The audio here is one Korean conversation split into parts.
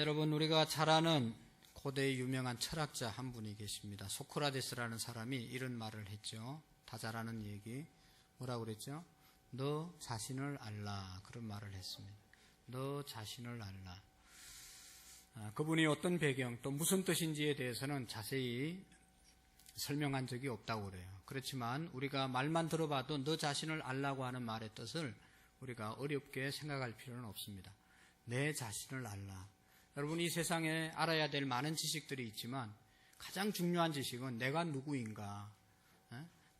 여러분, 우리가 잘 아는 고대의 유명한 철학자 한 분이 계십니다. 소크라테스라는 사람이 이런 말을 했죠. 다 잘 아는 얘기. 뭐라고 그랬죠? 너 자신을 알라. 그런 말을 했습니다. 너 자신을 알라. 그분이 어떤 배경, 또 무슨 뜻인지에 대해서는 자세히 설명한 적이 없다고 그래요. 그렇지만 우리가 말만 들어봐도 너 자신을 알라고 하는 말의 뜻을 우리가 어렵게 생각할 필요는 없습니다. 내 자신을 알라. 여러분, 이 세상에 알아야 될 많은 지식들이 있지만 가장 중요한 지식은 내가 누구인가,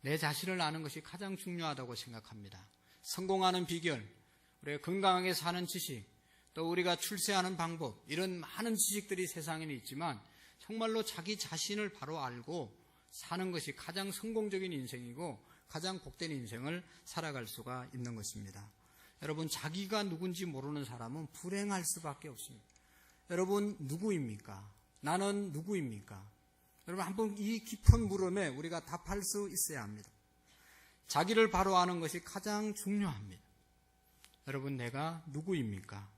내 자신을 아는 것이 가장 중요하다고 생각합니다. 성공하는 비결, 우리가 건강하게 사는 지식, 또 우리가 출세하는 방법, 이런 많은 지식들이 세상에는 있지만 정말로 자기 자신을 바로 알고 사는 것이 가장 성공적인 인생이고 가장 복된 인생을 살아갈 수가 있는 것입니다. 여러분, 자기가 누군지 모르는 사람은 불행할 수밖에 없습니다. 여러분, 누구입니까? 나는 누구입니까? 여러분, 한번 이 깊은 물음에 우리가 답할 수 있어야 합니다. 자기를 바로 아는 것이 가장 중요합니다. 여러분, 내가 누구입니까?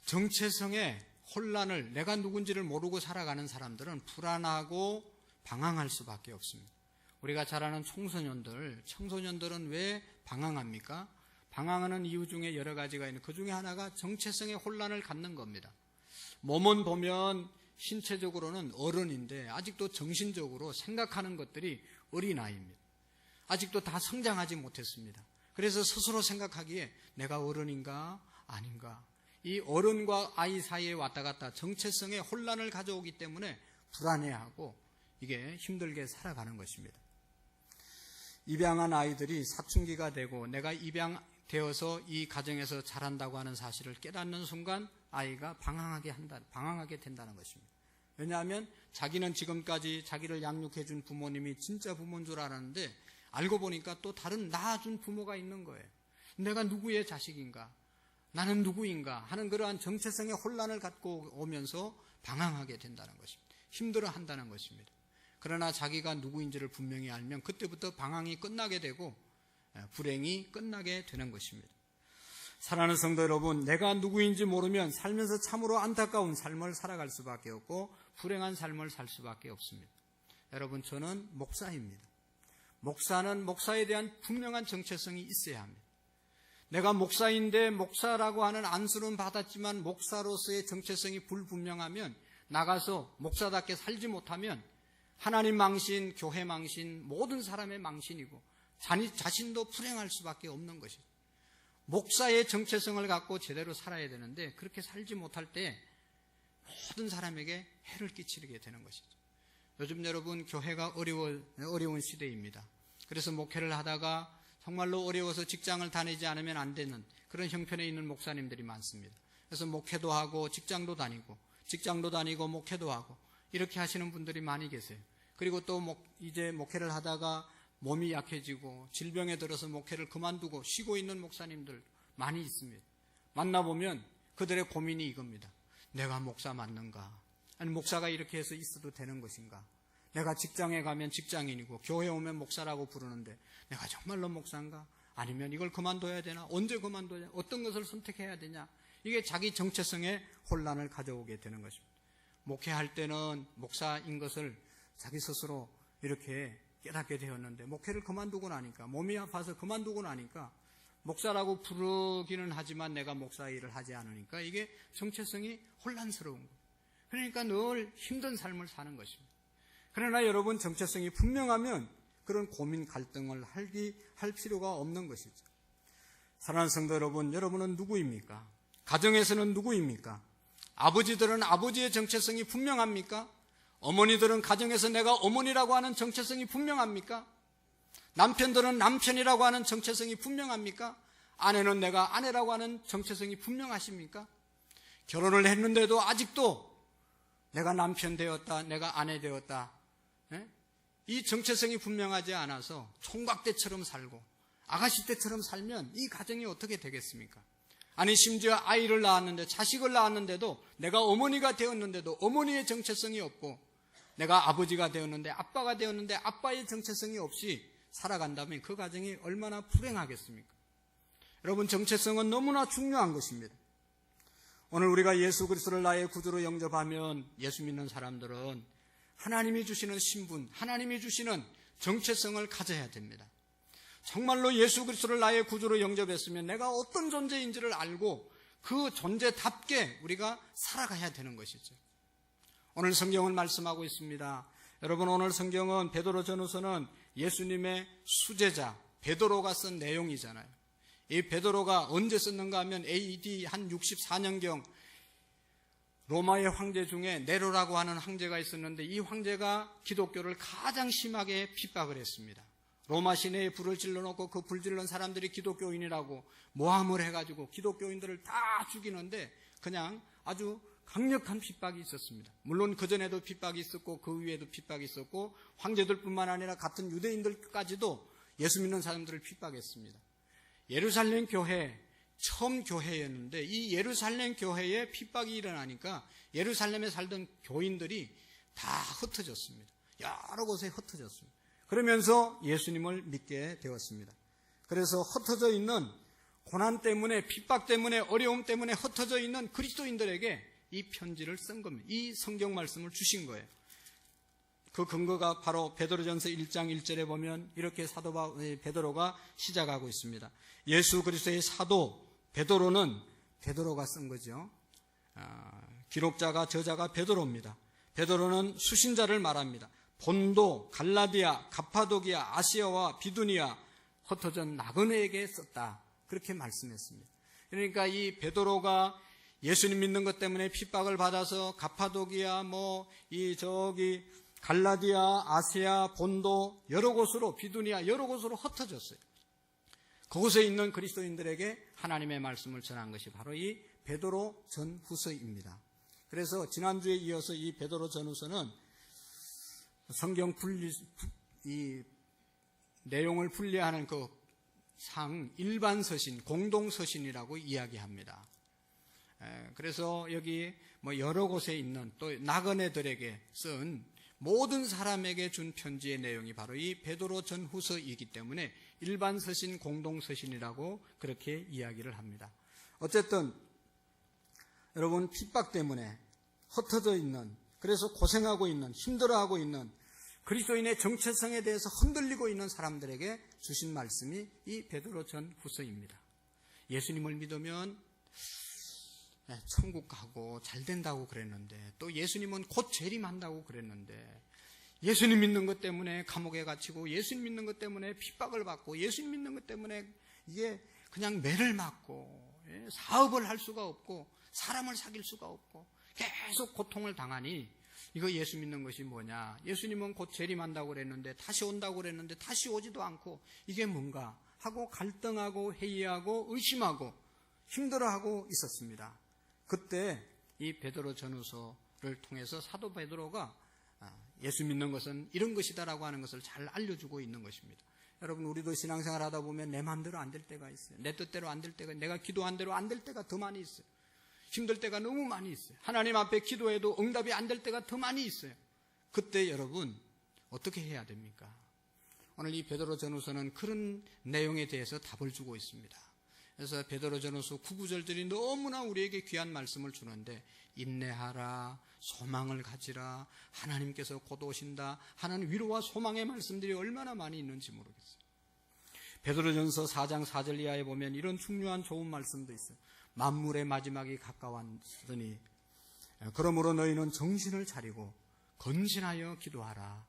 정체성의 혼란을, 내가 누군지를 모르고 살아가는 사람들은 불안하고 방황할 수밖에 없습니다. 우리가 잘 아는 청소년들은 왜 방황합니까? 방황하는 이유 중에 여러 가지가 있는데 그 중에 하나가 정체성의 혼란을 갖는 겁니다. 몸은 보면 신체적으로는 어른인데 아직도 정신적으로 생각하는 것들이 어린아이입니다. 아직도 다 성장하지 못했습니다. 그래서 스스로 생각하기에 내가 어른인가 아닌가, 이 어른과 아이 사이에 왔다 갔다 정체성의 혼란을 가져오기 때문에 불안해하고 이게 힘들게 살아가는 것입니다. 입양한 아이들이 사춘기가 되고 내가 입양되어서 이 가정에서 자란다고 하는 사실을 깨닫는 순간 아이가 방황하게 된다는 것입니다. 왜냐하면 자기는 지금까지 자기를 양육해 준 부모님이 진짜 부모인 줄 알았는데 알고 보니까 또 다른 낳아준 부모가 있는 거예요. 내가 누구의 자식인가, 나는 누구인가 하는 그러한 정체성의 혼란을 갖고 오면서 방황하게 된다는 것입니다. 힘들어한다는 것입니다. 그러나 자기가 누구인지를 분명히 알면 그때부터 방황이 끝나게 되고 불행이 끝나게 되는 것입니다. 사랑하는 성도 여러분, 내가 누구인지 모르면 살면서 참으로 안타까운 삶을 살아갈 수밖에 없고 불행한 삶을 살 수밖에 없습니다. 여러분, 저는 목사입니다. 목사는 목사에 대한 분명한 정체성이 있어야 합니다. 내가 목사인데 목사라고 하는 안수는 받았지만 목사로서의 정체성이 불분명하면, 나가서 목사답게 살지 못하면 하나님 망신, 교회 망신, 모든 사람의 망신이고 자신도 불행할 수밖에 없는 것이죠. 목사의 정체성을 갖고 제대로 살아야 되는데 그렇게 살지 못할 때 모든 사람에게 해를 끼치게 되는 것이죠. 요즘 여러분, 교회가 어려운 시대입니다. 그래서 목회를 하다가 정말로 어려워서 직장을 다니지 않으면 안 되는 그런 형편에 있는 목사님들이 많습니다. 그래서 목회도 하고 직장도 다니고 목회도 하고 이렇게 하시는 분들이 많이 계세요. 그리고 또 이제 목회를 하다가 몸이 약해지고 질병에 들어서 목회를 그만두고 쉬고 있는 목사님들 많이 있습니다. 만나보면 그들의 고민이 이겁니다. 내가 목사 맞는가? 아니, 목사가 이렇게 해서 있어도 되는 것인가? 내가 직장에 가면 직장인이고 교회 오면 목사라고 부르는데 내가 정말로 목사인가? 아니면 이걸 그만둬야 되나? 언제 그만둬야 되나? 어떤 것을 선택해야 되냐? 이게 자기 정체성의 혼란을 가져오게 되는 것입니다. 목회할 때는 목사인 것을 자기 스스로 이렇게 깨닫게 되었는데 목회를 그만두고 나니까, 몸이 아파서 그만두고 나니까 목사라고 부르기는 하지만 내가 목사 일을 하지 않으니까 이게 정체성이 혼란스러운 거예요. 그러니까 늘 힘든 삶을 사는 것입니다. 그러나 여러분, 정체성이 분명하면 그런 고민, 갈등을 할 필요가 없는 것이죠. 사랑하는 성도 여러분, 여러분은 누구입니까? 가정에서는 누구입니까? 아버지들은 아버지의 정체성이 분명합니까? 어머니들은 가정에서 내가 어머니라고 하는 정체성이 분명합니까? 남편들은 남편이라고 하는 정체성이 분명합니까? 아내는 내가 아내라고 하는 정체성이 분명하십니까? 결혼을 했는데도 아직도 내가 남편 되었다, 내가 아내 되었다, 이 정체성이 분명하지 않아서 총각 때처럼 살고 아가씨 때처럼 살면 이 가정이 어떻게 되겠습니까? 아니, 심지어 아이를 낳았는데, 자식을 낳았는데도 내가 어머니가 되었는데도 어머니의 정체성이 없고 내가 아버지가 되었는데, 아빠가 되었는데 아빠의 정체성이 없이 살아간다면 그 가정이 얼마나 불행하겠습니까? 여러분, 정체성은 너무나 중요한 것입니다. 오늘 우리가 예수 그리스도를 나의 구주로 영접하면 예수 믿는 사람들은 하나님이 주시는 신분, 하나님이 주시는 정체성을 가져야 됩니다. 정말로 예수 그리스도를 나의 구주로 영접했으면 내가 어떤 존재인지를 알고 그 존재답게 우리가 살아가야 되는 것이죠. 오늘 성경은 말씀하고 있습니다. 여러분, 오늘 성경은 베드로 전후서는 예수님의 수제자 베드로가 쓴 내용이잖아요. 이 베드로가 언제 썼는가 하면 AD 한 64년경 로마의 황제 중에 네로라고 하는 황제가 있었는데 이 황제가 기독교를 가장 심하게 핍박을 했습니다. 로마 시내에 불을 질러놓고 그 불 질른 사람들이 기독교인이라고 모함을 해가지고 기독교인들을 다 죽이는데 그냥 아주 강력한 핍박이 있었습니다. 물론 그전에도 핍박이 있었고 그 위에도 핍박이 있었고 황제들뿐만 아니라 같은 유대인들까지도 예수 믿는 사람들을 핍박했습니다. 예루살렘 교회, 처음 교회였는데 이 예루살렘 교회에 핍박이 일어나니까 예루살렘에 살던 교인들이 다 흩어졌습니다. 여러 곳에 흩어졌습니다. 그러면서 예수님을 믿게 되었습니다. 그래서 흩어져 있는 고난 때문에, 핍박 때문에, 어려움 때문에 흩어져 있는 그리스도인들에게 이 편지를 쓴 겁니다. 이 성경 말씀을 주신 거예요. 그 근거가 바로 베드로전서 1장 1절에 보면 이렇게 사도 베드로가 시작하고 있습니다. 예수 그리스도의 사도 베드로는 베드로가 쓴 거죠. 기록자가 저자가 베드로입니다. 베드로는 수신자를 말합니다. 본도, 갈라디아, 가파도기아, 아시아와 비두니아 흩어져 나그네에게 썼다. 그렇게 말씀했습니다. 그러니까 이 베드로가 예수님 믿는 것 때문에 핍박을 받아서 가파도기아, 갈라디아, 아시아, 본도 여러 곳으로, 비두니아 여러 곳으로 흩어졌어요. 그곳에 있는 그리스도인들에게 하나님의 말씀을 전한 것이 바로 이 베드로 전후서입니다. 그래서 지난주에 이어서 이 베드로 전후서는 성경 이 내용을 분리하는 그 일반 서신, 공동 서신이라고 이야기합니다. 그래서 여기 여러 곳에 있는 또 나그네들에게 쓴 모든 사람에게 준 편지의 내용이 바로 이 베드로 전후서이기 때문에 일반 서신, 공동 서신이라고 그렇게 이야기를 합니다. 어쨌든 여러분, 핍박 때문에 흩어져 있는, 그래서 고생하고 있는, 힘들어하고 있는 그리스도인의 정체성에 대해서 흔들리고 있는 사람들에게 주신 말씀이 이 베드로 전후서입니다. 예수님을 믿으면 천국 가고 잘 된다고 그랬는데, 또 예수님은 곧 재림한다고 그랬는데, 예수님 믿는 것 때문에 감옥에 갇히고, 예수님 믿는 것 때문에 핍박을 받고, 예수님 믿는 것 때문에 이게 그냥 매를 맞고, 사업을 할 수가 없고, 사람을 사귈 수가 없고, 계속 고통을 당하니, 이거 예수 믿는 것이 뭐냐? 예수님은 곧 재림한다고 그랬는데, 다시 온다고 그랬는데, 다시 오지도 않고, 이게 뭔가 하고 갈등하고 회의하고 의심하고 힘들어하고 있었습니다. 그때 이 베드로 전후서를 통해서 사도 베드로가 예수 믿는 것은 이런 것이다라고 하는 것을 잘 알려주고 있는 것입니다. 여러분, 우리도 신앙생활 하다 보면 내 마음대로 안 될 때가 있어요. 내 뜻대로 안 될 때가, 내가 기도한 대로 안 될 때가 더 많이 있어요. 힘들 때가 너무 많이 있어요. 하나님 앞에 기도해도 응답이 안 될 때가 더 많이 있어요. 그때 여러분 어떻게 해야 됩니까? 오늘 이 베드로 전후서는 그런 내용에 대해서 답을 주고 있습니다. 그래서 베드로 전후서 9구절들이 너무나 우리에게 귀한 말씀을 주는데, 인내하라, 소망을 가지라, 하나님께서 곧 오신다 하는 위로와 소망의 말씀들이 얼마나 많이 있는지 모르겠어요. 베드로 전서 4장 4절 이하에 보면 이런 중요한 좋은 말씀도 있어요. 만물의 마지막이 가까웠으니 그러므로 너희는 정신을 차리고 건신하여 기도하라.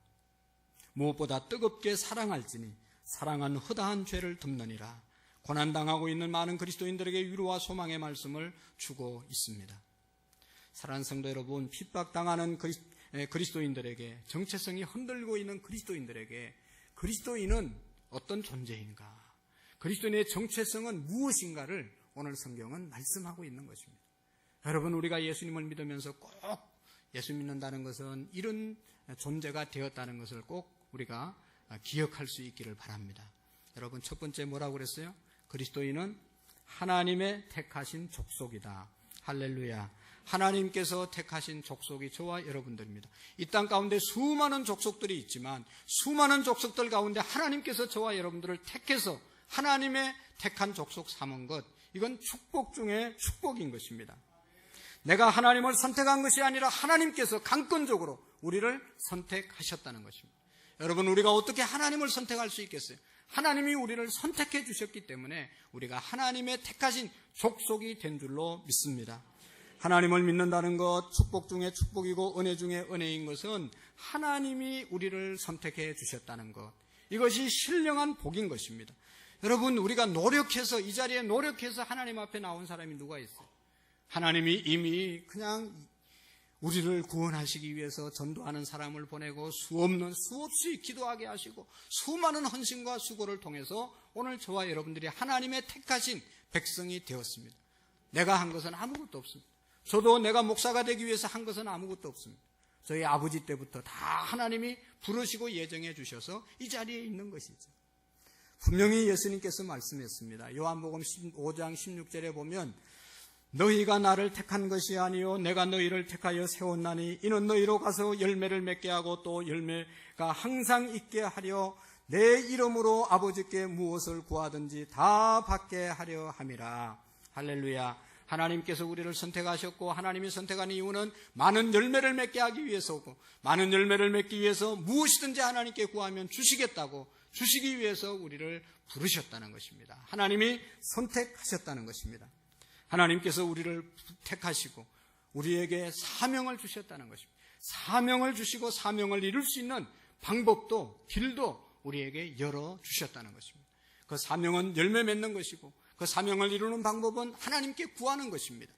무엇보다 뜨겁게 사랑할지니 사랑은 허다한 죄를 덮느니라. 고난당하고 있는 많은 그리스도인들에게 위로와 소망의 말씀을 주고 있습니다. 사랑하는 성도 여러분, 핍박당하는 그리스도인들에게, 정체성이 흔들리고 있는 그리스도인들에게 그리스도인은 어떤 존재인가, 그리스도인의 정체성은 무엇인가를 오늘 성경은 말씀하고 있는 것입니다. 여러분, 우리가 예수님을 믿으면서 꼭 예수 믿는다는 것은 이런 존재가 되었다는 것을 꼭 우리가 기억할 수 있기를 바랍니다. 여러분, 첫 번째 뭐라고 그랬어요? 그리스도인은 하나님의 택하신 족속이다. 할렐루야. 하나님께서 택하신 족속이 저와 여러분들입니다. 이 땅 가운데 수많은 족속들이 있지만 수많은 족속들 가운데 하나님께서 저와 여러분들을 택해서 하나님의 택한 족속 삼은 것, 이건 축복 중에 축복인 것입니다. 내가 하나님을 선택한 것이 아니라 하나님께서 강권적으로 우리를 선택하셨다는 것입니다. 여러분, 우리가 어떻게 하나님을 선택할 수 있겠어요? 하나님이 우리를 선택해 주셨기 때문에 우리가 하나님의 택하신 족속이 된 줄로 믿습니다. 하나님을 믿는다는 것, 축복 중에 축복이고 은혜 중에 은혜인 것은 하나님이 우리를 선택해 주셨다는 것, 이것이 신령한 복인 것입니다. 여러분, 우리가 노력해서, 이 자리에 노력해서 하나님 앞에 나온 사람이 누가 있어요? 하나님이 이미 그냥 우리를 구원하시기 위해서 전도하는 사람을 보내고 수없이 기도하게 하시고 수많은 헌신과 수고를 통해서 오늘 저와 여러분들이 하나님의 택하신 백성이 되었습니다. 내가 한 것은 아무것도 없습니다. 저도 내가 목사가 되기 위해서 한 것은 아무것도 없습니다. 저희 아버지 때부터 다 하나님이 부르시고 예정해 주셔서 이 자리에 있는 것이죠. 분명히 예수님께서 말씀했습니다. 요한복음 5장 16절에 보면 너희가 나를 택한 것이 아니요 내가 너희를 택하여 세웠나니 이는 너희로 가서 열매를 맺게 하고 또 열매가 항상 있게 하려 내 이름으로 아버지께 무엇을 구하든지 다 받게 하려 함이라. 할렐루야. 하나님께서 우리를 선택하셨고 하나님이 선택한 이유는 많은 열매를 맺게 하기 위해서고, 많은 열매를 맺기 위해서 무엇이든지 하나님께 구하면 주시겠다고, 주시기 위해서 우리를 부르셨다는 것입니다. 하나님이 선택하셨다는 것입니다. 하나님께서 우리를 택하시고 우리에게 사명을 주셨다는 것입니다. 사명을 주시고 사명을 이룰 수 있는 방법도 길도 우리에게 열어주셨다는 것입니다. 그 사명은 열매 맺는 것이고 그 사명을 이루는 방법은 하나님께 구하는 것입니다.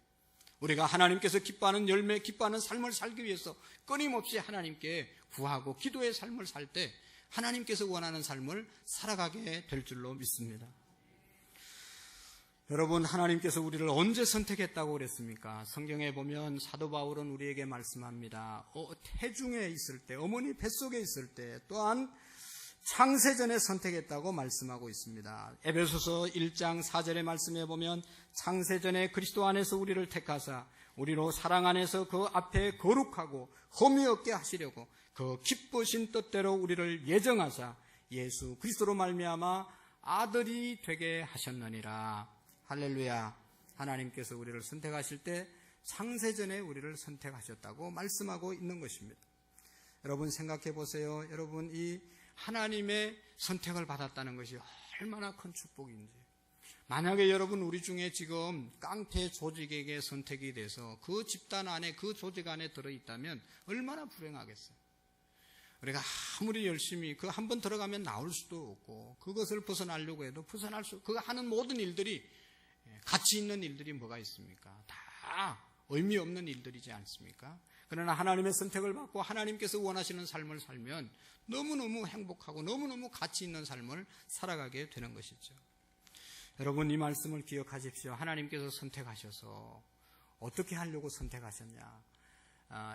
우리가 하나님께서 기뻐하는 열매, 기뻐하는 삶을 살기 위해서 끊임없이 하나님께 구하고 기도의 삶을 살 때 하나님께서 원하는 삶을 살아가게 될 줄로 믿습니다. 여러분, 하나님께서 우리를 언제 선택했다고 그랬습니까? 성경에 보면 사도 바울은 우리에게 말씀합니다. 태중에 있을 때, 어머니 뱃속에 있을 때, 또한 창세전에 선택했다고 말씀하고 있습니다. 에베소서 1장 4절의 말씀에 보면 창세전에 그리스도 안에서 우리를 택하사 우리로 사랑 안에서 그 앞에 거룩하고 흠이 없게 하시려고 그 기쁘신 뜻대로 우리를 예정하사 예수 그리스도로 말미암아 아들이 되게 하셨느니라. 할렐루야. 하나님께서 우리를 선택하실 때 창세전에 우리를 선택하셨다고 말씀하고 있는 것입니다. 여러분 생각해 보세요. 여러분, 이 하나님의 선택을 받았다는 것이 얼마나 큰 축복인지. 만약에 여러분 우리 중에 지금 깡패 조직에게 선택이 돼서 그 집단 안에, 그 조직 안에 들어있다면 얼마나 불행하겠어요. 우리가 아무리 열심히 그 한 번 들어가면 나올 수도 없고 그것을 벗어나려고 해도 벗어날 수, 그 하는 모든 일들이, 가치 있는 일들이 뭐가 있습니까? 다 의미 없는 일들이지 않습니까? 그러나 하나님의 선택을 받고 하나님께서 원하시는 삶을 살면 너무너무 행복하고 너무너무 가치 있는 삶을 살아가게 되는 것이죠. 여러분, 이 말씀을 기억하십시오. 하나님께서 선택하셔서 어떻게 하려고 선택하셨냐?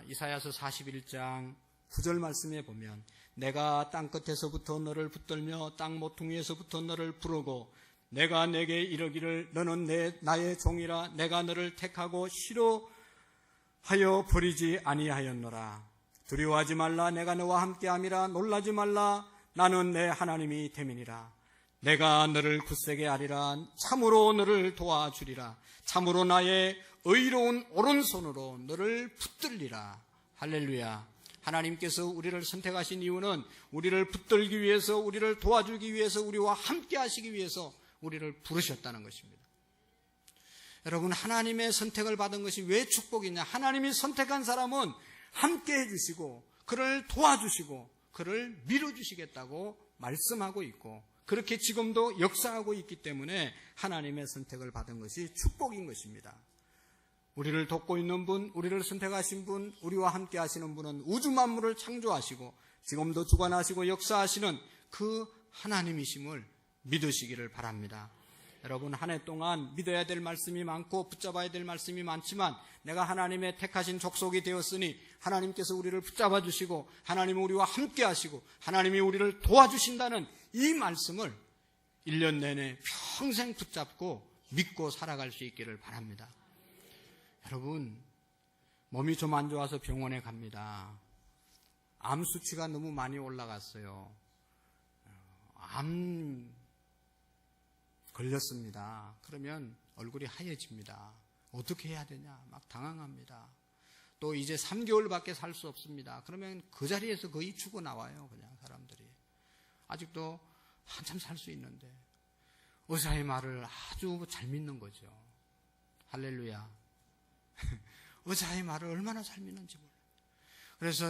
이사야서 41장 9절 말씀에 보면 내가 땅끝에서부터 너를 붙들며 땅 모퉁이에서부터 너를 부르고 내가 내게 이르기를 너는 나의 종이라 내가 너를 택하고 싫어하여 버리지 아니하였노라. 두려워하지 말라. 내가 너와 함께함이라. 놀라지 말라. 나는 내 하나님이 됨이니라. 내가 너를 굳세게 하리라. 참으로 너를 도와주리라. 참으로 나의 의로운 오른손으로 너를 붙들리라. 할렐루야. 하나님께서 우리를 선택하신 이유는 우리를 붙들기 위해서, 우리를 도와주기 위해서, 우리와 함께 하시기 위해서 우리를 부르셨다는 것입니다. 여러분, 하나님의 선택을 받은 것이 왜 축복이냐? 하나님이 선택한 사람은 함께 해주시고 그를 도와주시고 그를 밀어주시겠다고 말씀하고 있고 그렇게 지금도 역사하고 있기 때문에 하나님의 선택을 받은 것이 축복인 것입니다. 우리를 돕고 있는 분, 우리를 선택하신 분, 우리와 함께 하시는 분은 우주 만물을 창조하시고 지금도 주관하시고 역사하시는 그 하나님이심을 믿으시기를 바랍니다. 여러분, 한 해 동안 믿어야 될 말씀이 많고 붙잡아야 될 말씀이 많지만 내가 하나님의 택하신 족속이 되었으니 하나님께서 우리를 붙잡아 주시고 하나님은 우리와 함께 하시고 하나님이 우리를 도와주신다는 이 말씀을 1년 내내 평생 붙잡고 믿고 살아갈 수 있기를 바랍니다. 여러분, 몸이 좀 안 좋아서 병원에 갑니다. 암 수치가 너무 많이 올라갔어요. 암 걸렸습니다. 그러면 얼굴이 하얘집니다. 어떻게 해야 되냐 막 당황합니다. 또 이제 3개월밖에 살 수 없습니다. 그러면 그 자리에서 거의 죽어 나와요. 그냥 사람들이. 아직도 한참 살 수 있는데 의사의 말을 아주 잘 믿는 거죠. 할렐루야. 의사의 말을 얼마나 잘 믿는지 몰라요. 그래서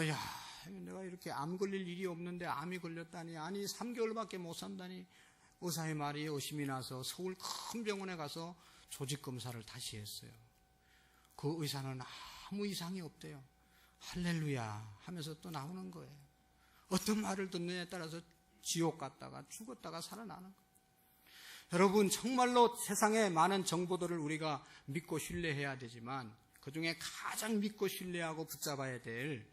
내가 이렇게 암 걸릴 일이 없는데 암이 걸렸다니, 아니 3개월밖에 못 산다니, 의사의 말이 의심이 나서 서울 큰 병원에 가서 조직 검사를 다시 했어요. 그 의사는 아무 이상이 없대요. 할렐루야 하면서 또 나오는 거예요. 어떤 말을 듣느냐에 따라서 지옥 갔다가 죽었다가 살아나는 거예요. 여러분, 정말로 세상에 많은 정보들을 우리가 믿고 신뢰해야 되지만 그 중에 가장 믿고 신뢰하고 붙잡아야 될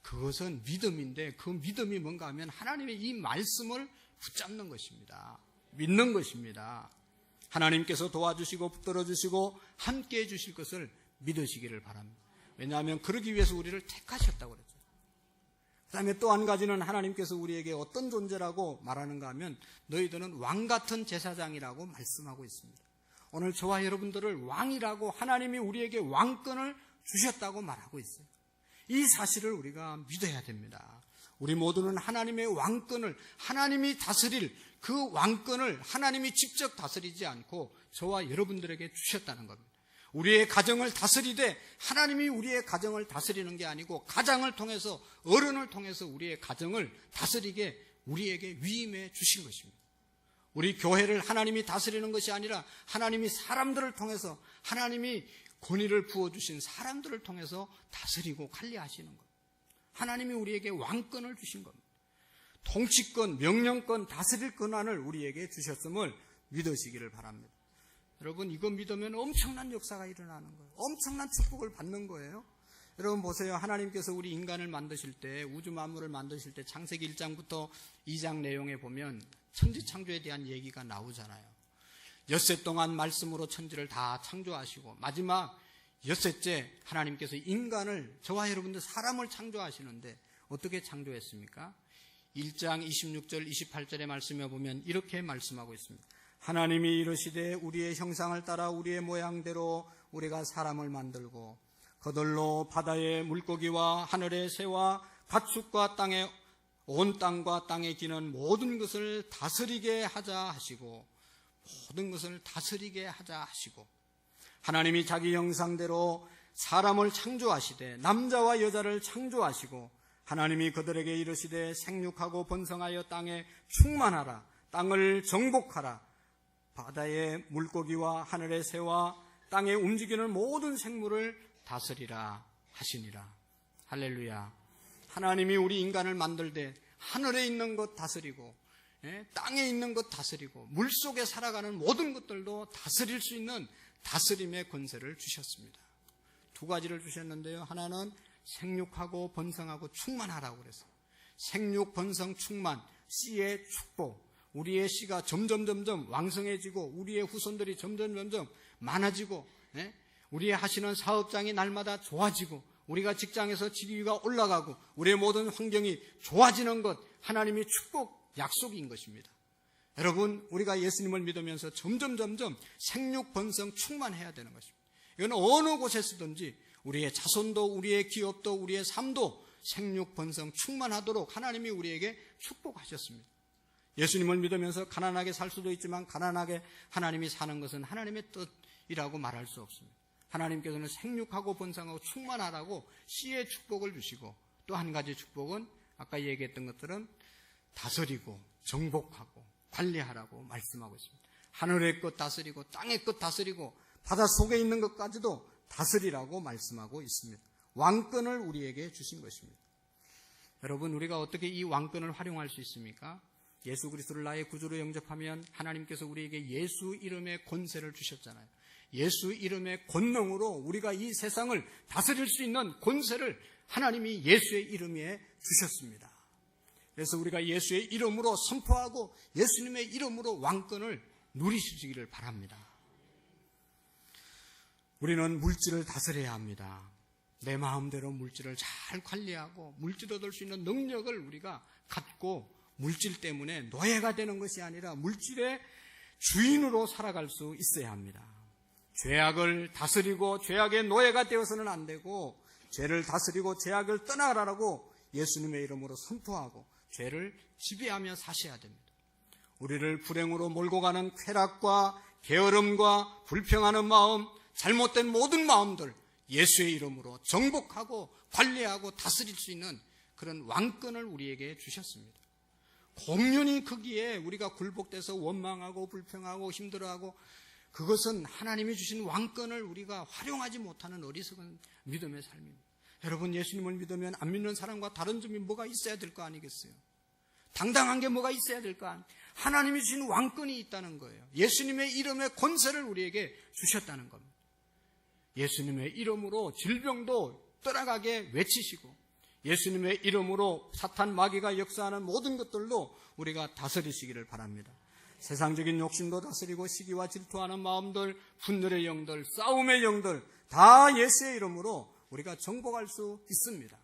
그것은 믿음인데, 그 믿음이 뭔가 하면 하나님의 이 말씀을 붙잡는 것입니다. 믿는 것입니다. 하나님께서 도와주시고 붙들어주시고 함께해 주실 것을 믿으시기를 바랍니다. 왜냐하면 그러기 위해서 우리를 택하셨다고 그랬죠. 그 다음에 또 한 가지는 하나님께서 우리에게 어떤 존재라고 말하는가 하면 너희들은 왕같은 제사장이라고 말씀하고 있습니다. 오늘 저와 여러분들을 왕이라고 하나님이 우리에게 왕권을 주셨다고 말하고 있어요. 이 사실을 우리가 믿어야 됩니다. 우리 모두는 하나님의 왕권을, 하나님이 다스릴 그 왕권을 하나님이 직접 다스리지 않고 저와 여러분들에게 주셨다는 겁니다. 우리의 가정을 다스리되 하나님이 우리의 가정을 다스리는 게 아니고 가장을 통해서, 어른을 통해서 우리의 가정을 다스리게 우리에게 위임해 주신 것입니다. 우리 교회를 하나님이 다스리는 것이 아니라 하나님이 사람들을 통해서, 하나님이 권위를 부어주신 사람들을 통해서 다스리고 관리하시는 것. 하나님이 우리에게 왕권을 주신 겁니다. 통치권, 명령권, 다스릴 권한을 우리에게 주셨음을 믿으시기를 바랍니다. 여러분, 이거 믿으면 엄청난 역사가 일어나는 거예요. 엄청난 축복을 받는 거예요. 여러분 보세요. 하나님께서 우리 인간을 만드실 때, 우주 만물을 만드실 때 창세기 1장부터 2장 내용에 보면 천지창조에 대한 얘기가 나오잖아요. 엿새 동안 말씀으로 천지를 다 창조하시고 마지막 엿새째 하나님께서 인간을, 저와 여러분들 사람을 창조하시는데 어떻게 창조했습니까? 1장 26절 28절의 말씀에 보면 이렇게 말씀하고 있습니다. 하나님이 이르시되 우리의 형상을 따라 우리의 모양대로 우리가 사람을 만들고 그들로 바다의 물고기와 하늘의 새와 가축과 땅의 온 땅과 땅에 기는 모든 것을 다스리게 하자 하시고, 모든 것을 다스리게 하자 하시고, 하나님이 자기 형상대로 사람을 창조하시되 남자와 여자를 창조하시고 하나님이 그들에게 이르시되 생육하고 번성하여 땅에 충만하라, 땅을 정복하라, 바다의 물고기와 하늘의 새와 땅에 움직이는 모든 생물을 다스리라 하시니라. 할렐루야. 하나님이 우리 인간을 만들 때 하늘에 있는 것 다스리고 땅에 있는 것 다스리고 물속에 살아가는 모든 것들도 다스릴 수 있는 다스림의 권세를 주셨습니다. 두 가지를 주셨는데요. 하나는 생육하고 번성하고 충만하라고 그랬어요. 생육, 번성, 충만, 씨의 축복. 우리의 씨가 점점 왕성해지고 우리의 후손들이 점점 많아지고, 우리의 하시는 사업장이 날마다 좋아지고 우리가 직장에서 직위가 올라가고 우리의 모든 환경이 좋아지는 것, 하나님의 축복 약속인 것입니다. 여러분, 우리가 예수님을 믿으면서 점점 생육, 번성, 충만해야 되는 것입니다. 이건 어느 곳에서든지 우리의 자손도, 우리의 기업도, 우리의 삶도 생육, 번성, 충만하도록 하나님이 우리에게 축복하셨습니다. 예수님을 믿으면서 가난하게 살 수도 있지만 가난하게 하나님이 사는 것은 하나님의 뜻이라고 말할 수 없습니다. 하나님께서는 생육하고 번성하고 충만하라고 씨의 축복을 주시고, 또 한 가지 축복은 아까 얘기했던 것들은 다스리고 정복하고 관리하라고 말씀하고 있습니다. 하늘의 것 다스리고 땅의 것 다스리고 바닷속에 있는 것까지도 다스리라고 말씀하고 있습니다. 왕권을 우리에게 주신 것입니다. 여러분, 우리가 어떻게 이 왕권을 활용할 수 있습니까? 예수 그리스도를 나의 구주로 영접하면 하나님께서 우리에게 예수 이름의 권세를 주셨잖아요. 예수 이름의 권능으로 우리가 이 세상을 다스릴 수 있는 권세를 하나님이 예수의 이름에 주셨습니다. 그래서 우리가 예수의 이름으로 선포하고 예수님의 이름으로 왕권을 누리시기를 바랍니다. 우리는 물질을 다스려야 합니다. 내 마음대로 물질을 잘 관리하고 물질 얻을 수 있는 능력을 우리가 갖고 물질 때문에 노예가 되는 것이 아니라 물질의 주인으로 살아갈 수 있어야 합니다. 죄악을 다스리고 죄악의 노예가 되어서는 안 되고 죄를 다스리고 죄악을 떠나가라고 예수님의 이름으로 선포하고 죄를 지배하며 사셔야 됩니다. 우리를 불행으로 몰고 가는 쾌락과 게으름과 불평하는 마음, 잘못된 모든 마음들 예수의 이름으로 정복하고 관리하고 다스릴 수 있는 그런 왕권을 우리에게 주셨습니다. 공연히 거기에 우리가 굴복돼서 원망하고 불평하고 힘들어하고 그것은 하나님이 주신 왕권을 우리가 활용하지 못하는 어리석은 믿음의 삶입니다. 여러분, 예수님을 믿으면 안 믿는 사람과 다른 점이 뭐가 있어야 될 거 아니겠어요? 당당한 게 뭐가 있어야 될 거 아니에요? 하나님이 주신 왕권이 있다는 거예요. 예수님의 이름의 권세를 우리에게 주셨다는 겁니다. 예수님의 이름으로 질병도 떠나가게 외치시고 예수님의 이름으로 사탄 마귀가 역사하는 모든 것들도 우리가 다스리시기를 바랍니다. 세상적인 욕심도 다스리고 시기와 질투하는 마음들, 분열의 영들, 싸움의 영들 다 예수의 이름으로 우리가 정복할 수 있습니다.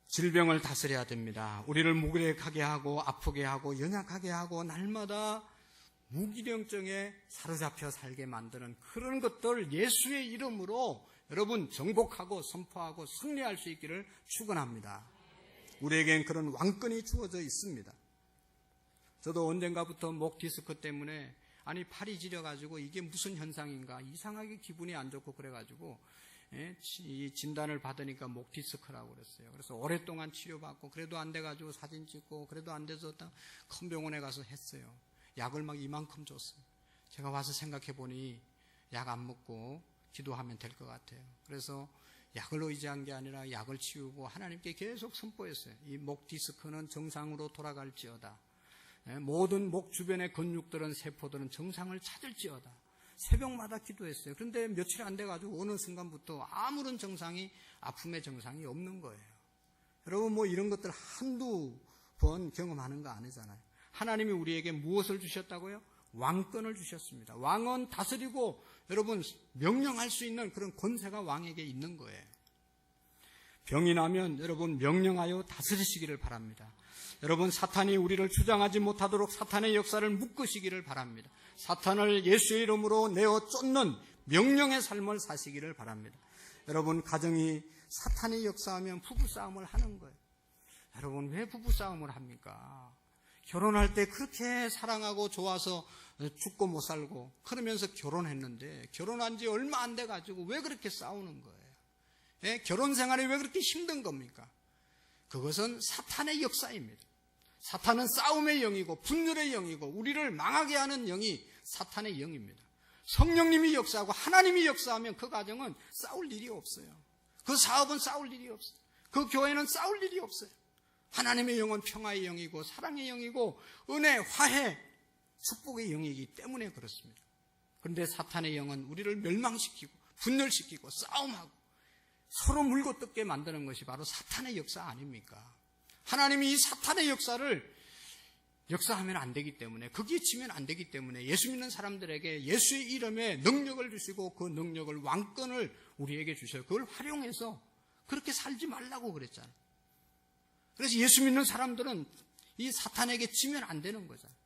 질병을 다스려야 됩니다. 우리를 무기력하게 하고 아프게 하고 연약하게 하고 날마다 무기력증에 사로잡혀 살게 만드는 그런 것들 예수의 이름으로 여러분 정복하고 선포하고 승리할 수 있기를 축원합니다. 우리에겐 그런 왕권이 주어져 있습니다. 저도 언젠가부터 목 디스크 때문에 팔이 지려가지고 이게 무슨 현상인가 이상하게 기분이 안 좋고 그래가지고 이 진단을 받으니까 목 디스크라고 그랬어요. 그래서 오랫동안 치료받고 그래도 안 돼가지고 사진 찍고 그래도 안 돼서 큰 병원에 가서 했어요. 약을 막 이만큼 줬어요. 제가 와서 생각해 보니 약 안 먹고 기도하면 될 것 같아요. 그래서 약을 의지한 게 아니라 약을 치우고 하나님께 계속 선포했어요. 이 목 디스크는 정상으로 돌아갈지어다. 모든 목 주변의 근육들은 세포들은 정상을 찾을지어다. 새벽마다 기도했어요. 그런데 며칠 안 돼가지고 어느 순간부터 아무런 정상이 아픔의 정상이 없는 거예요. 여러분 이런 것들 한두 번 경험하는 거 아니잖아요. 하나님이 우리에게 무엇을 주셨다고요? 왕권을 주셨습니다. 왕은 다스리고 여러분 명령할 수 있는 그런 권세가 왕에게 있는 거예요. 병이 나면 여러분 명령하여 다스리시기를 바랍니다. 여러분 사탄이 우리를 주장하지 못하도록 사탄의 역사를 묶으시기를 바랍니다. 사탄을 예수의 이름으로 내어 쫓는 명령의 삶을 사시기를 바랍니다. 여러분 가정이 사탄의 역사하면 부부싸움을 하는 거예요. 여러분 왜 부부싸움을 합니까? 결혼할 때 그렇게 사랑하고 좋아서 죽고 못 살고 그러면서 결혼했는데 결혼한 지 얼마 안 돼가지고 왜 그렇게 싸우는 거예요? 결혼 생활이 왜 그렇게 힘든 겁니까? 그것은 사탄의 역사입니다. 사탄은 싸움의 영이고 분열의 영이고 우리를 망하게 하는 영이 사탄의 영입니다. 성령님이 역사하고 하나님이 역사하면 그 가정은 싸울 일이 없어요. 그 사업은 싸울 일이 없어요. 그 교회는 싸울 일이 없어요. 하나님의 영은 평화의 영이고 사랑의 영이고 은혜, 화해, 축복의 영이기 때문에 그렇습니다. 그런데 사탄의 영은 우리를 멸망시키고 분열시키고 싸움하고 서로 물고 뜯게 만드는 것이 바로 사탄의 역사 아닙니까? 하나님이 이 사탄의 역사를 역사하면 안 되기 때문에 거기에 치면 안 되기 때문에 예수 믿는 사람들에게 예수의 이름에 능력을 주시고 그 능력을 왕권을 우리에게 주셔서 그걸 활용해서 그렇게 살지 말라고 그랬잖아요. 그래서 예수 믿는 사람들은 이 사탄에게 치면 안 되는 거잖아요.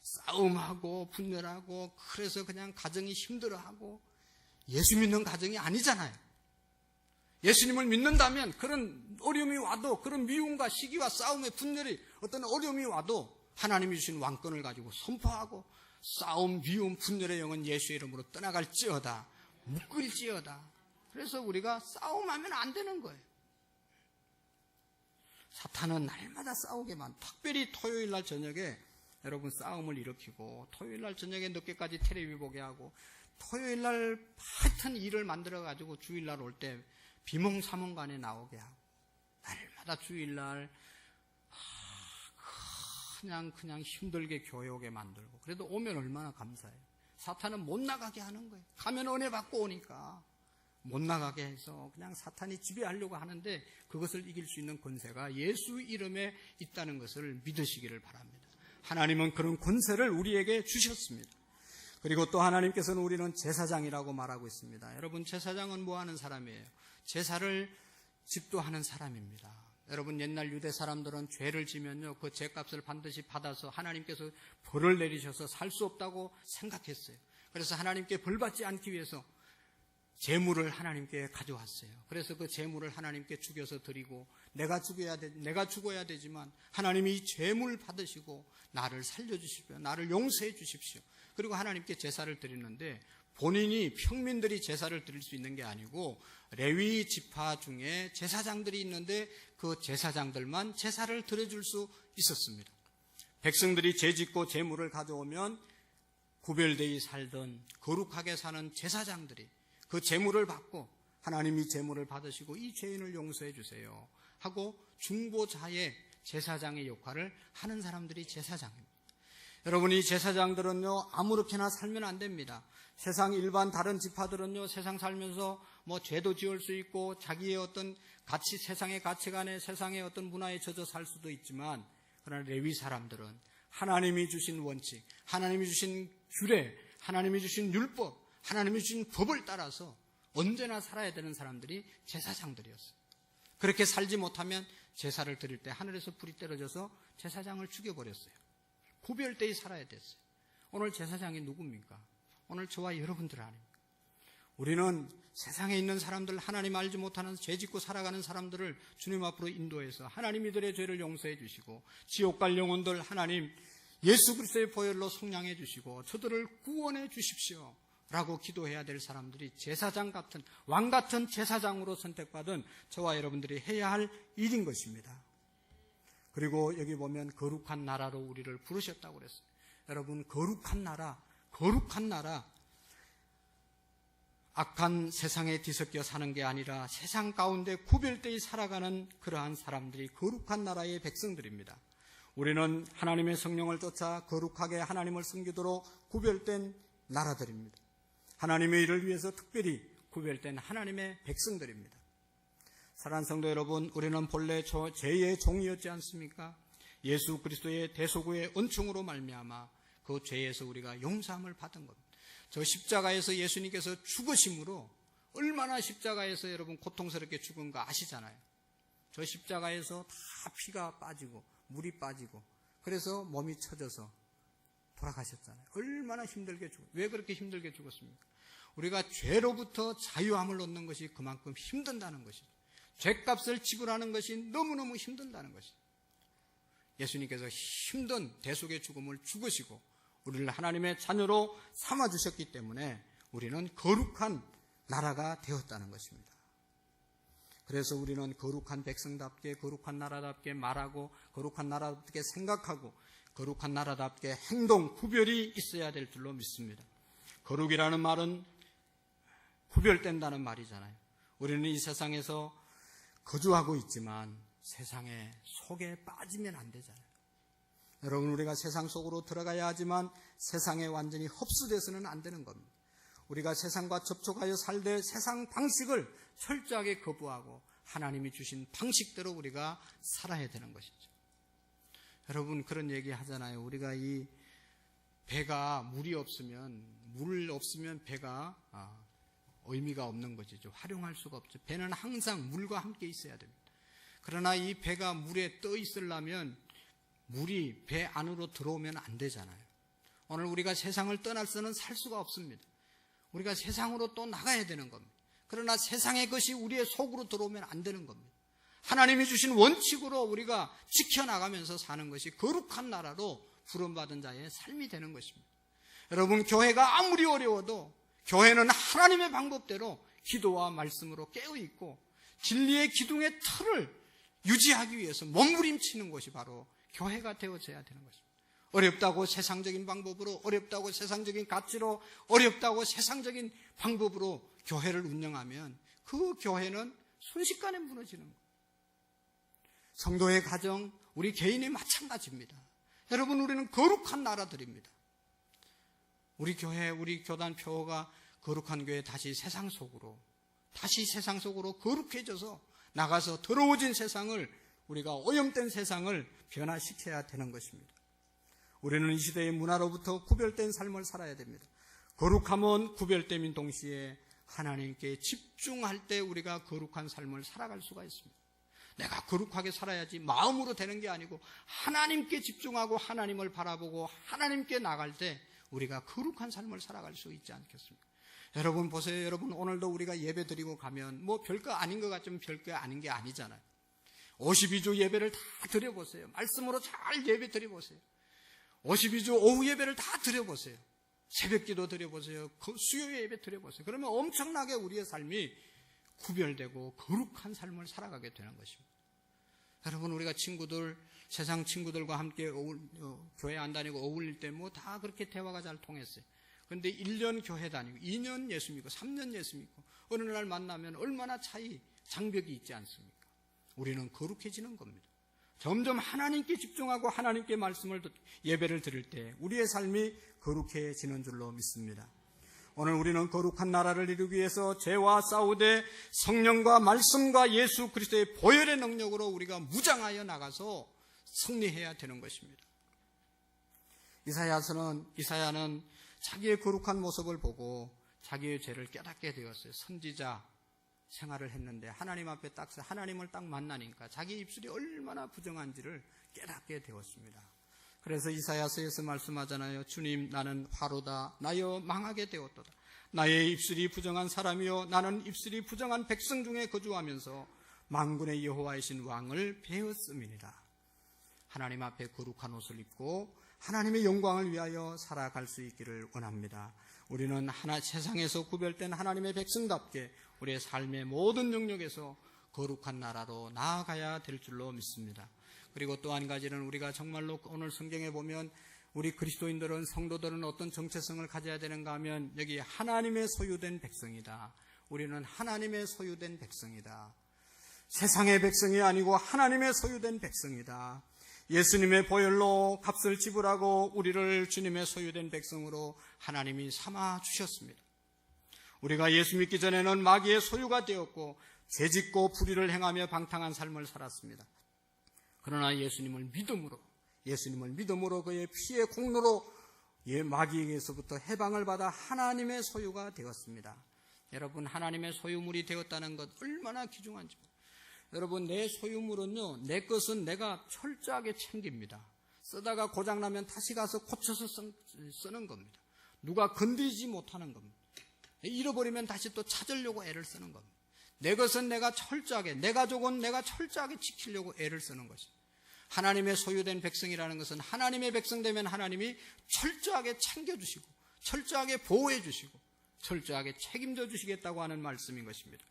싸움하고 분열하고 그래서 그냥 가정이 힘들어하고 예수 믿는 가정이 아니잖아요. 예수님을 믿는다면 그런 어려움이 와도 그런 미움과 시기와 싸움의 분열이 어떤 어려움이 와도 하나님이 주신 왕권을 가지고 선포하고 싸움, 미움, 분열의 영은 예수의 이름으로 떠나갈지어다. 묶을지어다. 그래서 우리가 싸움하면 안 되는 거예요. 사탄은 날마다 싸우게만 특별히 토요일 날 저녁에 여러분 싸움을 일으키고 토요일 날 저녁에 늦게까지 텔레비 보게 하고 토요일 날 하여튼 일을 만들어 가지고 주일 날 올 때 비몽사몽간에 나오게 하고 날마다 주일날 그냥 힘들게 교회 오게 만들고 그래도 오면 얼마나 감사해요. 사탄은 못 나가게 하는 거예요. 가면 은혜 받고 오니까 못 나가게 해서 그냥 사탄이 지배하려고 하는데 그것을 이길 수 있는 권세가 예수 이름에 있다는 것을 믿으시기를 바랍니다. 하나님은 그런 권세를 우리에게 주셨습니다. 그리고 또 하나님께서는 우리는 제사장이라고 말하고 있습니다. 여러분 제사장은 뭐 하는 사람이에요? 제사를 집도하는 사람입니다. 여러분, 옛날 유대 사람들은 죄를 지면요, 그 죄값을 반드시 받아서 하나님께서 벌을 내리셔서 살 수 없다고 생각했어요. 그래서 하나님께 벌 받지 않기 위해서 제물을 하나님께 가져왔어요. 그래서 그 제물을 하나님께 죽여서 드리고, 내가 죽어야 되지만 하나님이 이 제물 받으시고 나를 살려주십시오, 나를 용서해 주십시오. 그리고 하나님께 제사를 드리는데, 본인이 평민들이 제사를 드릴 수 있는 게 아니고 레위 지파 중에 제사장들이 있는데 그 제사장들만 제사를 드려줄 수 있었습니다. 백성들이 죄짓고 제물을 가져오면 구별되이 살던 거룩하게 사는 제사장들이 그 제물을 받고, 하나님이 제물을 받으시고 이 죄인을 용서해 주세요 하고 중보자의 제사장의 역할을 하는 사람들이 제사장입니다. 여러분, 이 제사장들은요, 아무렇게나 살면 안 됩니다. 세상 일반 다른 지파들은요, 세상 살면서 죄도 지을 수 있고 자기의 어떤 가치, 세상의 가치관에, 세상의 어떤 문화에 젖어 살 수도 있지만, 그러나 레위 사람들은 하나님이 주신 원칙, 하나님이 주신 규례, 하나님이 주신 율법, 하나님이 주신 법을 따라서 언제나 살아야 되는 사람들이 제사장들이었어요. 그렇게 살지 못하면 제사를 드릴 때 하늘에서 불이 떨어져서 제사장을 죽여버렸어요. 구별되이 살아야 됐어요. 오늘 제사장이 누굽니까? 오늘 저와 여러분들 아닙니까? 우리는 세상에 있는 사람들, 하나님 알지 못하는 죄짓고 살아가는 사람들을 주님 앞으로 인도해서 하나님 이들의 죄를 용서해 주시고, 지옥 갈 영혼들 하나님 예수 그리스도의 보혈로 속량해 주시고 저들을 구원해 주십시오 라고 기도해야 될 사람들이 제사장 같은, 왕 같은 제사장으로 선택받은 저와 여러분들이 해야 할 일인 것입니다. 그리고 여기 보면 거룩한 나라로 우리를 부르셨다고 그랬어요. 여러분, 거룩한 나라, 악한 세상에 뒤섞여 사는 게 아니라 세상 가운데 구별되이 살아가는 그러한 사람들이 거룩한 나라의 백성들입니다. 우리는 하나님의 성령을 쫓아 거룩하게 하나님을 섬기도록 구별된 나라들입니다. 하나님의 일을 위해서 특별히 구별된 하나님의 백성들입니다. 사랑하는 성도 여러분, 우리는 본래 죄의 종이었지 않습니까? 예수 그리스도의 대속의 은총으로 말미암아 그 죄에서 우리가 용서함을 받은 겁니다. 저 십자가에서 예수님께서 죽으심으로 얼마나 십자가에서 여러분 고통스럽게 죽은가 아시잖아요. 저 십자가에서 다 피가 빠지고 물이 빠지고 그래서 몸이 처져서 돌아가셨잖아요. 얼마나 힘들게 왜 그렇게 힘들게 죽었습니까? 우리가 죄로부터 자유함을 얻는 것이 그만큼 힘든다는 것이죠. 죄값을 지불하는 것이 너무너무 힘든다는 것이죠. 예수님께서 힘든 대속의 죽음을 죽으시고 우리를 하나님의 자녀로 삼아주셨기 때문에 우리는 거룩한 나라가 되었다는 것입니다. 그래서 우리는 거룩한 백성답게, 거룩한 나라답게 말하고, 거룩한 나라답게 생각하고, 거룩한 나라답게 행동, 구별이 있어야 될 줄로 믿습니다. 거룩이라는 말은 구별된다는 말이잖아요. 우리는 이 세상에서 거주하고 있지만 세상의 속에 빠지면 안 되잖아요. 여러분, 우리가 세상 속으로 들어가야 하지만 세상에 완전히 흡수돼서는 안 되는 겁니다. 우리가 세상과 접촉하여 살되 세상 방식을 철저하게 거부하고 하나님이 주신 방식대로 우리가 살아야 되는 것이죠. 여러분, 그런 얘기 하잖아요. 우리가 이 배가 물 없으면 배가 의미가 없는 것이죠. 활용할 수가 없죠. 배는 항상 물과 함께 있어야 됩니다. 그러나 이 배가 물에 떠 있으려면 물이 배 안으로 들어오면 안 되잖아요. 오늘 우리가 세상을 떠나서는 살 수가 없습니다. 우리가 세상으로 또 나가야 되는 겁니다. 그러나 세상의 것이 우리의 속으로 들어오면 안 되는 겁니다. 하나님이 주신 원칙으로 우리가 지켜나가면서 사는 것이 거룩한 나라로 부름받은 자의 삶이 되는 것입니다. 여러분, 교회가 아무리 어려워도 교회는 하나님의 방법대로 기도와 말씀으로 깨어있고 진리의 기둥의 틀을 유지하기 위해서 몸부림치는 것이 바로 교회가 되어져야 되는 것입니다. 어렵다고 세상적인 방법으로, 어렵다고 세상적인 가치로, 어렵다고 세상적인 방법으로 교회를 운영하면 그 교회는 순식간에 무너지는 거예요. 성도의 가정, 우리 개인이 마찬가지입니다. 여러분, 우리는 거룩한 나라들입니다. 우리 교회, 우리 교단 표어가 거룩한 교회 다시 세상 속으로 거룩해져서 나가서 더러워진 세상을, 우리가 오염된 세상을 변화시켜야 되는 것입니다. 우리는 이 시대의 문화로부터 구별된 삶을 살아야 됩니다. 거룩함은 구별됨인 동시에 하나님께 집중할 때 우리가 거룩한 삶을 살아갈 수가 있습니다. 내가 거룩하게 살아야지 마음으로 되는 게 아니고 하나님께 집중하고 하나님을 바라보고 하나님께 나갈 때 우리가 거룩한 삶을 살아갈 수 있지 않겠습니까? 여러분 보세요. 여러분 오늘도 우리가 예배 드리고 가면 뭐 별거 아닌 것 같지만 별거 아닌 게 아니잖아요. 52주 예배를 다 드려보세요. 말씀으로 잘 예배 드려보세요. 52주 오후 예배를 다 드려보세요. 새벽기도 드려보세요. 수요 예배 드려보세요. 그러면 엄청나게 우리의 삶이 구별되고 거룩한 삶을 살아가게 되는 것입니다. 여러분 우리가 친구들, 세상 친구들과 함께 교회 안 다니고 어울릴 때 뭐 다 그렇게 대화가 잘 통했어요. 그런데 1년 교회 다니고 2년 예수 믿고 3년 예수 믿고 어느 날 만나면 얼마나 장벽이 있지 않습니까? 우리는 거룩해지는 겁니다. 점점 하나님께 집중하고 하나님께 예배를 드릴 때 우리의 삶이 거룩해지는 줄로 믿습니다. 오늘 우리는 거룩한 나라를 이루기 위해서 죄와 싸우되 성령과 말씀과 예수 그리스도의 보혈의 능력으로 우리가 무장하여 나가서 승리해야 되는 것입니다. 이사야는 자기의 거룩한 모습을 보고 자기의 죄를 깨닫게 되었어요. 선지자 생활을 했는데 하나님 앞에 하나님을 딱 만나니까 자기 입술이 얼마나 부정한지를 깨닫게 되었습니다. 그래서 이사야서에서 말씀하잖아요. 주님, 나는 화로다. 나여 망하게 되었도다. 나의 입술이 부정한 사람이요 나는 입술이 부정한 백성 중에 거주하면서 만군의 여호와이신 왕을 배웠음이니라. 하나님 앞에 거룩한 옷을 입고 하나님의 영광을 위하여 살아갈 수 있기를 원합니다. 우리는 세상에서 구별된 하나님의 백성답게 우리의 삶의 모든 영역에서 거룩한 나라로 나아가야 될 줄로 믿습니다. 그리고 또 한 가지는 우리가 정말로 오늘 성경에 보면 우리 그리스도인들은 성도들은 어떤 정체성을 가져야 되는가 하면 여기 하나님의 소유된 백성이다. 우리는 하나님의 소유된 백성이다. 세상의 백성이 아니고 하나님의 소유된 백성이다. 예수님의 보혈로 값을 지불하고 우리를 주님의 소유된 백성으로 하나님이 삼아 주셨습니다. 우리가 예수 믿기 전에는 마귀의 소유가 되었고 죄짓고 불의를 행하며 방탕한 삶을 살았습니다. 그러나 예수님을 믿음으로 그의 피의 공로로 마귀에게서부터 해방을 받아 하나님의 소유가 되었습니다. 여러분 하나님의 소유물이 되었다는 것 얼마나 귀중한지. 여러분 내 소유물은요 내 것은 내가 철저하게 챙깁니다. 쓰다가 고장나면 다시 가서 고쳐서 쓰는 겁니다. 누가 건드리지 못하는 겁니다. 잃어버리면 다시 또 찾으려고 애를 쓰는 겁니다. 내 것은 내가 철저하게, 내 가족은 내가 철저하게 지키려고 애를 쓰는 것입니다. 하나님의 소유된 백성이라는 것은 하나님의 백성 되면 하나님이 철저하게 챙겨주시고 철저하게 보호해 주시고 철저하게 책임져 주시겠다고 하는 말씀인 것입니다.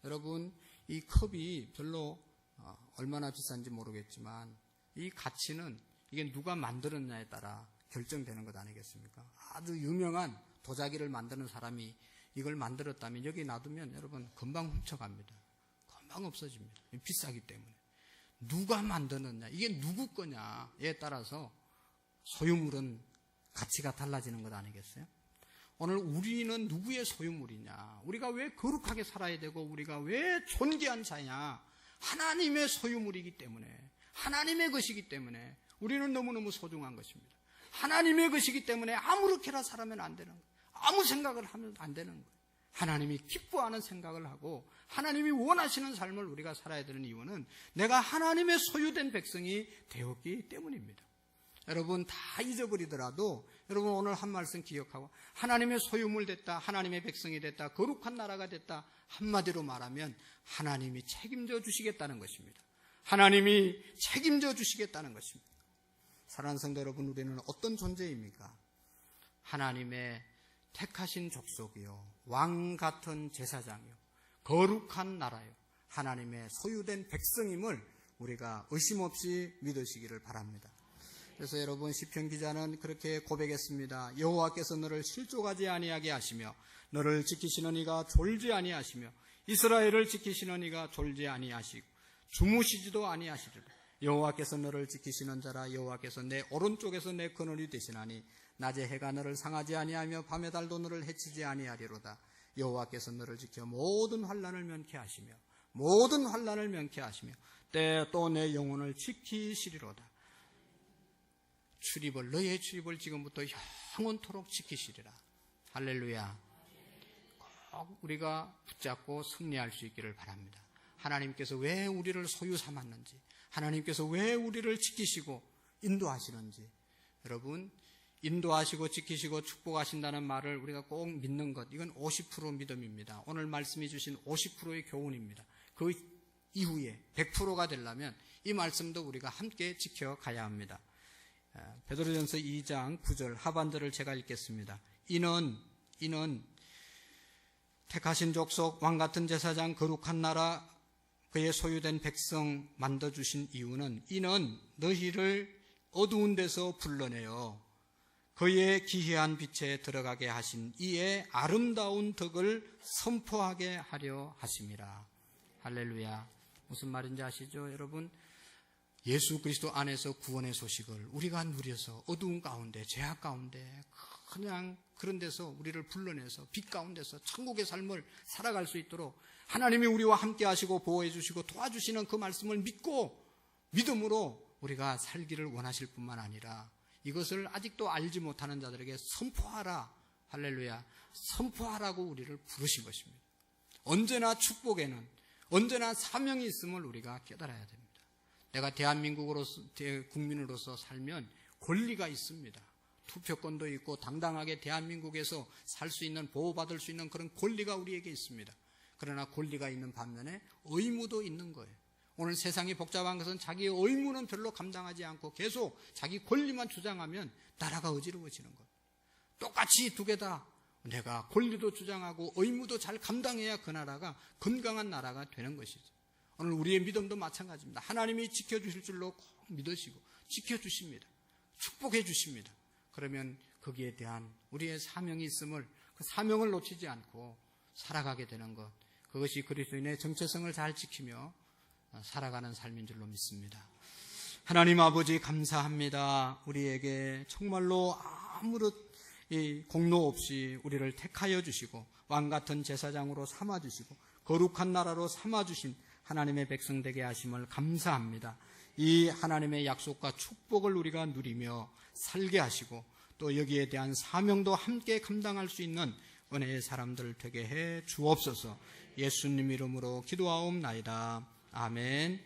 여러분 이 컵이 별로 얼마나 비싼지 모르겠지만 이 가치는 이게 누가 만들었냐에 따라 결정되는 것 아니겠습니까? 아주 유명한 도자기를 만드는 사람이 이걸 만들었다면 여기 놔두면 여러분 금방 훔쳐갑니다. 금방 없어집니다. 비싸기 때문에. 누가 만드느냐, 이게 누구 거냐에 따라서 소유물은 가치가 달라지는 것 아니겠어요? 오늘 우리는 누구의 소유물이냐, 우리가 왜 거룩하게 살아야 되고 우리가 왜 존귀한 자냐, 하나님의 소유물이기 때문에, 하나님의 것이기 때문에 우리는 너무너무 소중한 것입니다. 하나님의 것이기 때문에 아무렇게나 살아면 안 되는 거예요. 아무 생각을 하면 안 되는 거예요. 하나님이 기뻐하는 생각을 하고 하나님이 원하시는 삶을 우리가 살아야 되는 이유는 내가 하나님의 소유된 백성이 되었기 때문입니다. 여러분 다 잊어버리더라도 여러분 오늘 한 말씀 기억하고 하나님의 소유물 됐다, 하나님의 백성이 됐다, 거룩한 나라가 됐다, 한마디로 말하면 하나님이 책임져 주시겠다는 것입니다. 하나님이 책임져 주시겠다는 것입니다. 사랑하는 성도 여러분, 우리는 어떤 존재입니까? 하나님의 택하신 족속이요, 왕 같은 제사장이요, 거룩한 나라요, 하나님의 소유된 백성임을 우리가 의심 없이 믿으시기를 바랍니다. 그래서 여러분 시편 기자는 그렇게 고백했습니다. 여호와께서 너를 실족하지 아니하게 하시며 너를 지키시는 이가 졸지 아니하시며 이스라엘을 지키시는 이가 졸지 아니하시고 주무시지도 아니하시리라. 여호와께서 너를 지키시는 자라. 여호와께서 내 오른쪽에서 내 그늘이 되시나니 낮에 해가 너를 상하지 아니하며 밤에 달도 너를 해치지 아니하리로다. 여호와께서 너를 지켜 모든 환난을 면케하시며 때 또 내 영혼을 지키시리로다. 너의 출입을 지금부터 영원토록 지키시리라. 할렐루야. 꼭 우리가 붙잡고 승리할 수 있기를 바랍니다. 하나님께서 왜 우리를 소유 삼았는지, 하나님께서 왜 우리를 지키시고 인도하시는지, 여러분, 인도하시고 지키시고 축복하신다는 말을 우리가 꼭 믿는 것, 이건 50% 믿음입니다. 오늘 말씀이 주신 50%의 교훈입니다. 그 이후에 100%가 되려면 이 말씀도 우리가 함께 지켜가야 합니다. 베드로전서 2장 9절 하반절을 제가 읽겠습니다. 이는 택하신 족속, 왕같은 제사장, 거룩한 나라, 그의 소유된 백성 만들어주신 이유는 이는 너희를 어두운 데서 불러내어 그의 기이한 빛에 들어가게 하신 이의 아름다운 덕을 선포하게 하려 하심이라. 할렐루야. 무슨 말인지 아시죠, 여러분? 예수 그리스도 안에서 구원의 소식을 우리가 누려서 어두운 가운데, 죄악 가운데, 그냥 그런 데서 우리를 불러내서 빛 가운데서 천국의 삶을 살아갈 수 있도록 하나님이 우리와 함께 하시고 보호해 주시고 도와주시는 그 말씀을 믿고 믿음으로 우리가 살기를 원하실 뿐만 아니라 이것을 아직도 알지 못하는 자들에게 선포하라. 할렐루야. 선포하라고 우리를 부르신 것입니다. 언제나 축복에는 언제나 사명이 있음을 우리가 깨달아야 됩니다. 내가 대한민국으로서, 국민으로서 살면 권리가 있습니다. 투표권도 있고 당당하게 대한민국에서 살 수 있는, 보호받을 수 있는 그런 권리가 우리에게 있습니다. 그러나 권리가 있는 반면에 의무도 있는 거예요. 오늘 세상이 복잡한 것은 자기의 의무는 별로 감당하지 않고 계속 자기 권리만 주장하면 나라가 어지러워지는 거예요. 똑같이 두 개 다 내가 권리도 주장하고 의무도 잘 감당해야 그 나라가 건강한 나라가 되는 것이죠. 오늘 우리의 믿음도 마찬가지입니다. 하나님이 지켜주실 줄로 꼭 믿으시고 지켜주십니다. 축복해 주십니다. 그러면 거기에 대한 우리의 사명이 있음을, 그 사명을 놓치지 않고 살아가게 되는 것, 그것이 그리스도인의 정체성을 잘 지키며 살아가는 삶인 줄로 믿습니다. 하나님 아버지 감사합니다. 우리에게 정말로 아무런 공로 없이 우리를 택하여 주시고 왕같은 제사장으로 삼아주시고 거룩한 나라로 삼아주신 하나님의 백성 되게 하심을 감사합니다. 이 하나님의 약속과 축복을 우리가 누리며 살게 하시고 또 여기에 대한 사명도 함께 감당할 수 있는 은혜의 사람들 되게 해 주옵소서. 예수님 이름으로 기도하옵나이다. 아멘.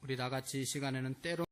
우리 다 같이 이 시간에는 때로